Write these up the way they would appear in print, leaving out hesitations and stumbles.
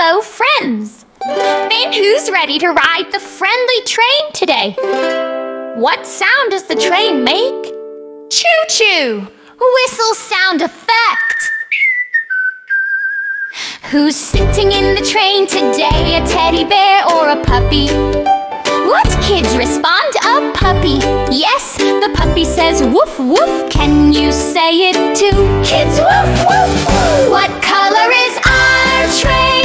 Hello, friends! And who's ready to ride the friendly train today? What sound does the train make? Choo-choo! Whistle sound effect! Who's sitting in the train today? A teddy bear or a puppy? What kids respond? A puppy. Yes, the puppy says woof woof. Can you say it too? Kids woof woof. What color is our train?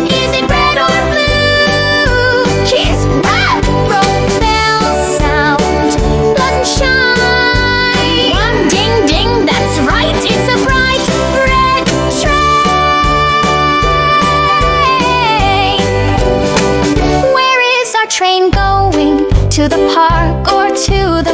Is it red or blue? Kids rap, roll bell sound, doesn't shine. One ding ding, that's right. It's a bright red train. Where is our train going? To the park or to the